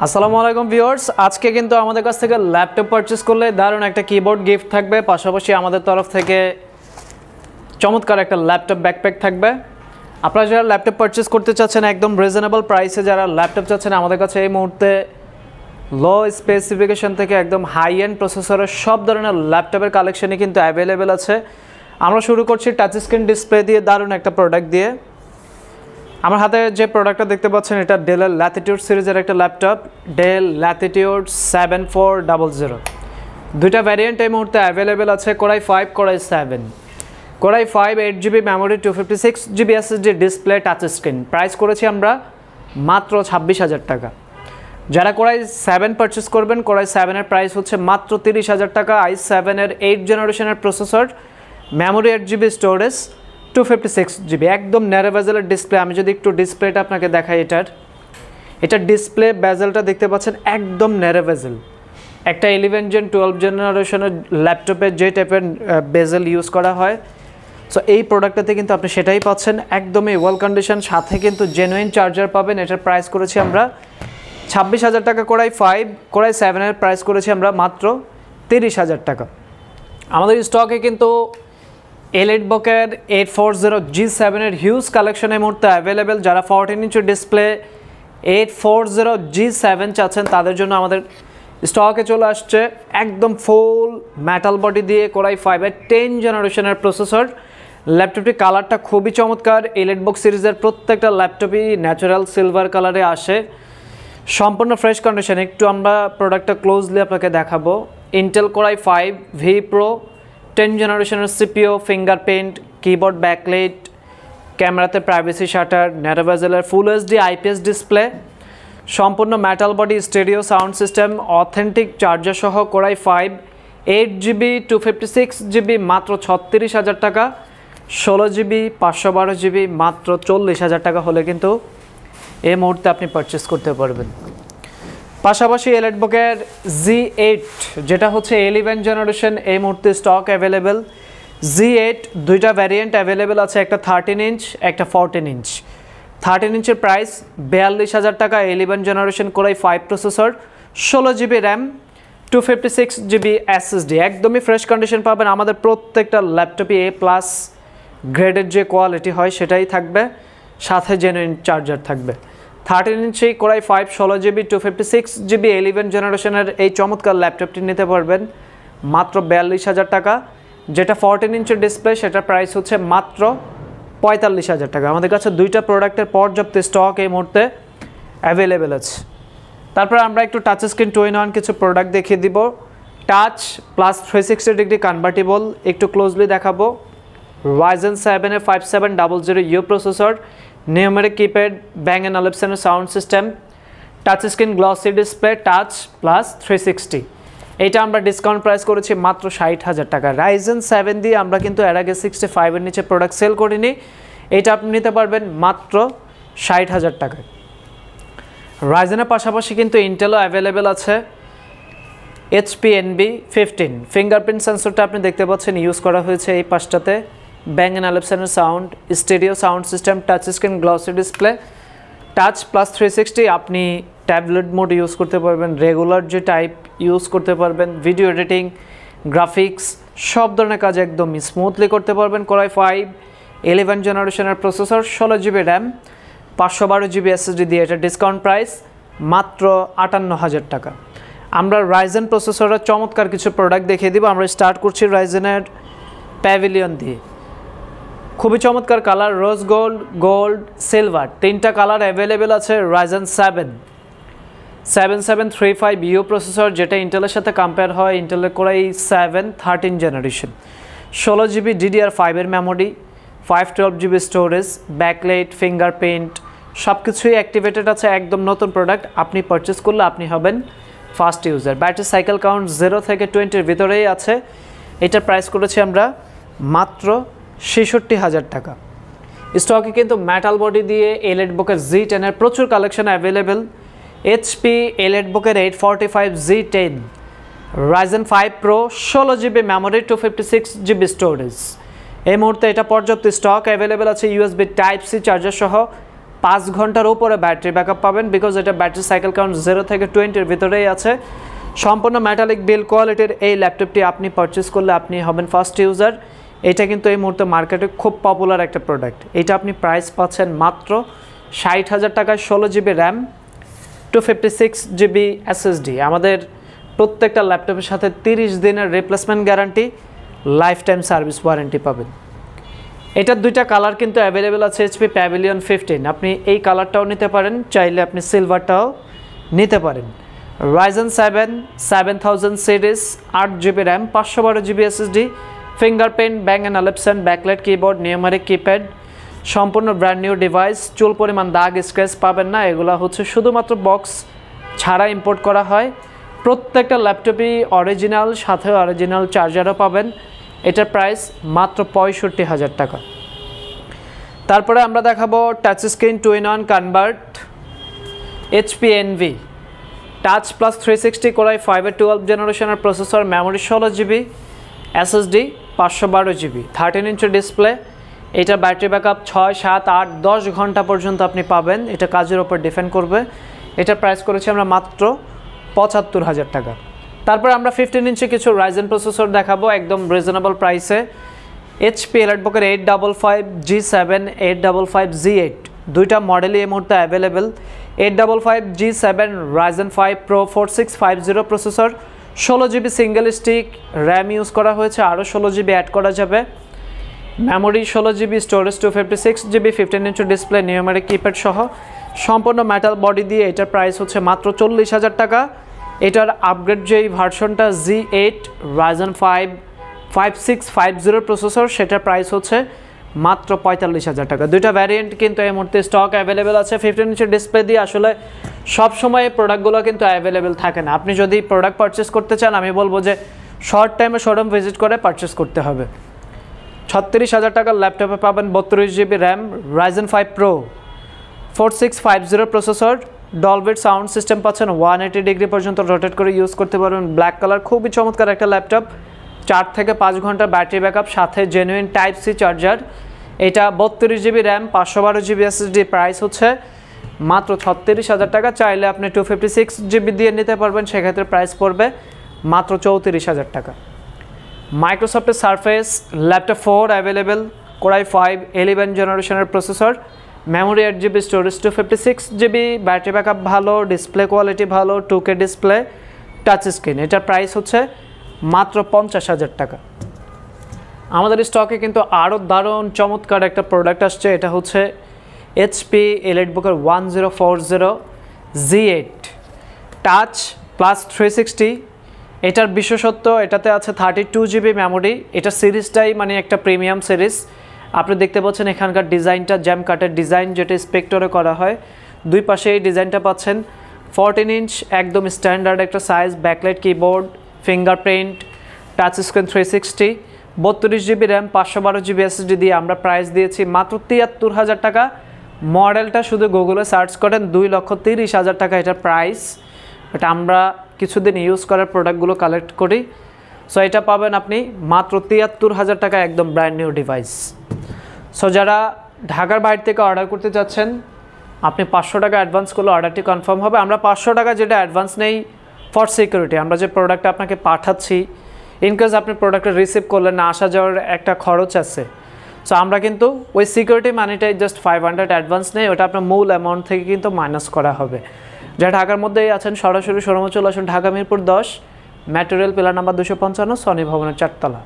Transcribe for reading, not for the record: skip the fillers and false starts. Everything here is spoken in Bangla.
আসসালামু আলাইকুম ভিউয়ার্স, আজকে কিন্তু আমাদের কাছ থেকে ল্যাপটপ পারচেজ করলে দারুণ একটা কিবোর্ড গিফট থাকবে, পাশাপাশি আমাদের তরফ থেকে চমৎকার একটা ল্যাপটপ ব্যাকপ্যাক থাকবে। আপনারা যারা ল্যাপটপ পারচেজ করতে চাচ্ছেন একদম রিজনেবল প্রাইসে, যারা ল্যাপটপ চাচ্ছেন, আমাদের কাছে এই মুহূর্তে লো স্পেসিফিকেশন থেকে একদম হাই এন্ড প্রসেসরের সব ধরনের ল্যাপটপের কালেকশনই কিন্তু অ্যাভেলেবেল আছে। আমরা শুরু করছি টাচ স্ক্রিন ডিসপ্লে দিয়ে দারুণ একটা প্রোডাক্ট দিয়ে। আমার হাতে যে প্রোডাক্টটা দেখতে পাচ্ছেন এটা ডেলের ল্যাটিটিউড সিরিজের একটা ল্যাপটপ, ডেল ল্যাটিটিউড 7400। দুইটা ভ্যারিয়েন্ট এই মুহূর্তে অ্যাভেলেবেল আছে, core i 5, core i 7। Core i 5 8GB memory, 256GB SSD, display, touch screen. Price করেছি আমরা মাত্র 26,000 টাকা। যারা কোরাই 7 পারচেস করবেন, কোরাই 7-এর প্রাইস হচ্ছে মাত্র 30,000 টাকা। i7-এর 8 জেনারেশনের processor, memory 8GB, storage 256GB, একদম ন্যারো বেজেলের ডিসপ্লে। আমি যদি একটু ডিসপ্লেটা আপনাকে দেখাই, এটার ডিসপ্লে বেজেলটা দেখতে পাচ্ছেন একদম ন্যারো বেজেল। একটা 11 জেন 12 জেনারেশনের ল্যাপটপে যে টাইপের বেজেল ইউজ করা হয়, সো এই প্রোডাক্টটাতে কিন্তু আপনি সেটাই পাচ্ছেন, একদমই ওয়েল কন্ডিশন, সাথে কিন্তু জেনুইন চার্জার পাবেন। এটার প্রাইস করেছি আমরা 26,000 টাকা। কোরাই 5, কোরাই 7-এর প্রাইস করেছি আমরা মাত্র 30,000 টাকা। আমাদের স্টকে কিন্তু এলিটবুকের 840G7-এর হিউজ কালেকশন এই মুহূর্তে অ্যাভেলেবেল। যারা 14 ইঞ্চি ডিসপ্লে 840G7 চাচ্ছেন, তাদের জন্য আমাদের স্টকে চলে আসছে একদম ফুল মেটাল বডি দিয়ে কোরাই 5-এর 10 জেনারেশনের প্রসেসর। ল্যাপটপটি কালারটা খুবই চমৎকার। এলিটবুক সিরিজের প্রত্যেকটা ল্যাপটপই ন্যাচারাল সিলভার কালারে আসে, সম্পূর্ণ ফ্রেশ কন্ডিশন। একটু আমরা প্রোডাক্টটা ক্লোজলি আপনাকে দেখাবো। ইন্টেল কোরাই 5 ভি প্রো 10 জেনারেশনের সিপিইউ, ফিঙ্গারপ্রিন্ট, কিবোর্ড ব্যাকলাইট, ক্যামেরাতে প্রাইভেসি শাটার, ন্যারো বেজেলের ফুল এইচডি আইপিএস ডিসপ্লে, সম্পূর্ণ metal body, stereo sound system, authentic charger সহ কোরাই 5 8GB 256GB মাত্র 36,000 টাকা। 16GB 512GB মাত্র 40,000 টাকা হলে কিন্তু এই মুহূর্তে আপনি পারচেস করতে পারবেন। পাশাপাশি এলিটবুকের Z8 যেটা হচ্ছে 11 জেনারেশন এই মুহূর্তে স্টক অ্যাভেলেবেল। Z8 দুইটা ভ্যারিয়েন্ট অ্যাভেলেবেল আছে, একটা 13 ইঞ্চ, একটা 14 ইঞ্চ। 13 ইঞ্চের প্রাইস 42,000 টাকা। 11 generation core i 5 processor, 16GB RAM, 256GB SSD, একদমই ফ্রেশ কন্ডিশন পাবেন। আমাদের প্রত্যেকটা ল্যাপটপে A+ গ্রেডের যে কোয়ালিটি হয় সেটাই থাকবে, সাথে জেনুইন চার্জার থাকবে। 13 ইঞ্চি কোরাই 5 16GB 256GB 11 জেনারেশনের এই চমৎকার ল্যাপটপটি নিতে পারবেন মাত্র 42,000 টাকা। যেটা 14 ইঞ্চের ডিসপ্লে সেটার প্রাইস হচ্ছে মাত্র 45,000 টাকা। আমাদের কাছে দুইটা প্রোডাক্টের পর্যাপ্ত স্টক এই মুহূর্তে অ্যাভেলেবেল আছে। তারপর আমরা একটু টাচ স্ক্রিন 2-in-1 কিছু প্রোডাক্ট দেখিয়ে দিব। টাচ প্লাস 360 ডিগ্রি কনভার্টেবল, একটু ক্লোজলি দেখাবো। Ryzen 7-এর 5700U processor, numeric keypad, Bang & Olufsen'ের sound system, touch screen glossy display, touch plus 360। এইটা আমরা ডিসকাউন্ট প্রাইস করেছি মাত্র 60,000 টাকা। Ryzen 7 দিয়ে আমরা কিন্তু এর আগে 65-এর নিচে প্রোডাক্ট সেল করিনি, এটা আপনি নিতে পারবেন মাত্র 60,000 টাকায়। রাইজেনের পাশাপাশি কিন্তু ইন্টেলও অ্যাভেলেবেল আছে। HP NB15 ফিঙ্গারপ্রিন্ট সেন্সরটা আপনি দেখতে পাচ্ছেন ইউজ করা হয়েছে এই পাশটাতে। Bang & Olufsen'ের sound, stereo sound system, touch screen glossy display, touch plus 360। আপনি ট্যাবলেট মোড ইউজ করতে পারবেন, রেগুলার যে টাইপ ইউজ করতে পারবেন, ভিডিও এডিটিং, গ্রাফিক্স সব ধরনের কাজ একদম স্মুথলি করতে পারবেন। কোরাই 5 11 জেনারেশনের processor, 16GB RAM, 512GB SSD দিয়ে এটা ডিসকাউন্ট প্রাইস মাত্র 58,000 টাকা। আমরা রাইজেন প্রসেসরের চমৎকার কিছু প্রোডাক্ট দেখিয়ে দিব। আমরা স্টার্ট করছি রাইজেনের প্যাভিলিয়ন দিয়ে। খুবই চমৎকার colour, rose gold, gold, silver, তিনটা কালার অ্যাভেলেবেল আছে। Ryzen 7 7735U প্রসেসর, যেটা ইন্টেলের সাথে কম্পেয়ার হয়। ইন্টেলের কোরাই 7 13 জেনারেশন, 16GB DDR5-এর memory, 512GB storage, backlight, fingerprint সব কিছুই অ্যাক্টিভেটেড আছে। একদম নতুন প্রোডাক্ট, আপনি পারচেস করলে আপনি হবেন first user. Battery cycle count 0 থেকে 20-এর ভিতরেই আছে। এটার প্রাইস করেছি আমরা মাত্র 66,000 টাকা। স্টকে কিন্তু মেটাল বডি দিয়ে এলিটবুকের Z10-এর প্রচুর collection available. HP এলিটবুকের 845Z10, Ryzen 5 Pro 16GB memory, 256GB storage. এই মুহূর্তে এটা পর্যাপ্ত স্টক অ্যাভেলেবেল আছে। USB Type-C চার্জার সহ 5 ঘন্টার উপরে ব্যাটারি ব্যাকআপ পাবেন, বিকজ এটা ব্যাটারি সাইকেল কাউন্ট 0 থেকে 20-এর ভিতরেই আছে। সম্পূর্ণ মেটালিক বিল কোয়ালিটির এই ল্যাপটপটি আপনি পারচেস করলে আপনি হবেন ফার্স্ট ইউজার। এটা কিন্তু এই মুহূর্তে মার্কেটে খুব পপুলার একটা প্রোডাক্ট। এটা আপনি প্রাইস পাচ্ছেন মাত্র 60,000 টাকায়, 16 জিবি র্যাম, 256 জিবি SSD। আমাদের প্রত্যেকটা ল্যাপটপের সাথে 30 দিনের replacement guarantee, life time service warranty পাবেন। এটার দুইটা কালার কিন্তু অ্যাভেলেবেল আছে, HP Pavilion 15। আপনি এই কালারটাও নিতে পারেন, চাইলে আপনি সিলভারটাও নিতে পারেন। Ryzen 7 7000 series, 8 GB RAM, 512 GB SSD, fingerprint, Bang and Olufsen, backlight keyboard, numeric keypad, সম্পূর্ণ ব্র্যান্ড নিউ ডিভাইস। চুল পরিমাণ দাগ স্ক্র্যাচ পাবেন না, এগুলো হচ্ছে শুধুমাত্র বক্স ছাড়া ইম্পোর্ট করা হয়। প্রত্যেকটা ল্যাপটপই অরিজিনাল, সাথে অরিজিনাল চার্জারও পাবেন। এটার প্রাইস মাত্র 65,000 টাকা। তারপরে আমরা দেখাবো touch screen 2-in-1 convert HP Envy touch plus 360 core i 5-12 জেনারেশনের processor, memory 16 GB, SSD 512 GB, 13 inch display. এটা ব্যাটারি ব্যাকআপ 6, 7, 8, 10 ঘন্টা পর্যন্ত আপনি পাবেন। এটা কাজের উপর ডিপেন্ড করবে। এটা প্রাইস করেছি আমরা মাত্র 75,000 টাকা। তারপর আমরা 15 ইঞ্চি কিছু রাইজেন প্রসেসর দেখাবো একদম রিজনেবল প্রাইসে। HP এলিটবুকের 855 G7, 855 G8 দুইটা মডেলই এই মুহূর্তে available. 855 G7 Ryzen 5 Pro 4650 processor, 16 GB single stick RAM use করা হয়েছে, আরও 16 জিবি অ্যাড করা যাবে। Memory 16 GB, storage 256 GB, 15 inch display, numeric keypad সহ সম্পূর্ণ মেটাল বডি দিয়ে এটার প্রাইস হচ্ছে মাত্র 40,000 টাকা। এটার আপগ্রেড যেই ভার্সনটা G8 Ryzen 5 5650 প্রসেসর, সেটার প্রাইস হচ্ছে মাত্র 45,000 টাকা। দুইটা ভ্যারিয়েন্ট কিন্তু এই মুহূর্তে স্টক অ্যাভেলেবেল আছে। 15 ইঞ্চি ডিসপ্লে দিয়ে আসলে সব সময় এই প্রোডাক্টগুলো কিন্তু অ্যাভেলেবেল থাকে না। আপনি যদি প্রোডাক্ট পারচেস করতে চান, আমি বলবো যে শর্ট টাইমে শোরুম ভিজিট করে পারচেস করতে হবে। 36,000 টাকার ল্যাপটপে পাবেন 32 GB RAM, Ryzen 5 Pro 4650 processor, ডলবিট সাউন্ড সিস্টেম পাচ্ছেন, 180 ডিগ্রি পর্যন্ত রোটেট করে ইউজ করতে পারবেন। ব্ল্যাক কালার, খুবই চমৎকার একটা ল্যাপটপ। 4 থেকে 5 ঘন্টা ব্যাটারি ব্যাকআপ, সাথে জেনুইন টাইপ সি চার্জার। এটা 32 GB RAM, 512 GB SSD, price হচ্ছে মাত্র 36,000 টাকা। চাইলে আপনি 256 জিবি দিয়ে নিতে পারবেন, সেক্ষেত্রে প্রাইস পড়বে মাত্র 34,000 টাকা। মাইক্রোসফটের সারফেস ল্যাপটপ 4 অ্যাভেলেবেল, কোরাই 5 11 জেনারেশনের processor, memory 8 GB, storage 256 GB, battery backup ভালো, ডিসপ্লে কোয়ালিটি ভালো, 2K ডিসপ্লে, টাচ স্ক্রিন। এটার প্রাইস হচ্ছে মাত্র 50,000 টাকা। আমাদের স্টকে কিন্তু আরও দারুণ চমৎকার একটা প্রোডাক্ট আসছে। এটা হচ্ছে HP এলিটবুকের 1040 G8 টাচ প্লাস 360। এটার বিশেষত্ব, এটাতে আছে 32 জিবি মেমোরি। এটা সিরিজটাই মানে একটা প্রিমিয়াম সিরিজ। আপনি দেখতে পাচ্ছেন এখানকার ডিজাইনটা জ্যাম কাটের ডিজাইন, যেটা স্পেক্টরে করা হয়। দুই পাশে এই ডিজাইনটা পাচ্ছেন। 14 ইঞ্চ একদম স্ট্যান্ডার্ড একটা size, backlight keyboard, fingerprint, touch screen 360, 32 GB RAM, 512 GB SSD দিয়ে আমরা প্রাইস দিয়েছি মাত্র 73,000 টাকা। মডেলটা শুধু গুগলে সার্চ করেন, 2,30,000 টাকা এটার প্রাইস। এটা আমরা কিছুদিন ইউজ করার প্রোডাক্টগুলো কালেক্ট করি। সো এটা পাবেন আপনি মাত্র 73,000 টাকা, একদম ব্র্যান্ড নিউ ডিভাইস। সো যারা ঢাকার বাইরে থেকে অর্ডার করতে চাচ্ছেন, আপনি 500 টাকা অ্যাডভান্স করলে অর্ডারটি কনফার্ম হবে। আমরা 500 টাকা যেটা অ্যাডভান্স নেই ফর সিকিউরিটি। আমরা যে প্রোডাক্টটা আপনাকে পাঠাচ্ছি, ইনকেস আপনি প্রোডাক্টটা রিসিভ করলেন না, আসা যাওয়ার একটা খরচ আছে। সো আমরা কিন্তু ওই সিকিউরিটি মানিটাই জাস্ট 500 অ্যাডভান্স নেই, ওটা আপনার মূল অ্যামাউন্ট থেকে কিন্তু মাইনাস করা হবে। যারা ঢাকার মধ্যেই আছেন, সরাসরি শোরুমে চলে আসুন, Dhaka Mirpur 10, material pillar number 255, Sony ভবনের 4 তলা।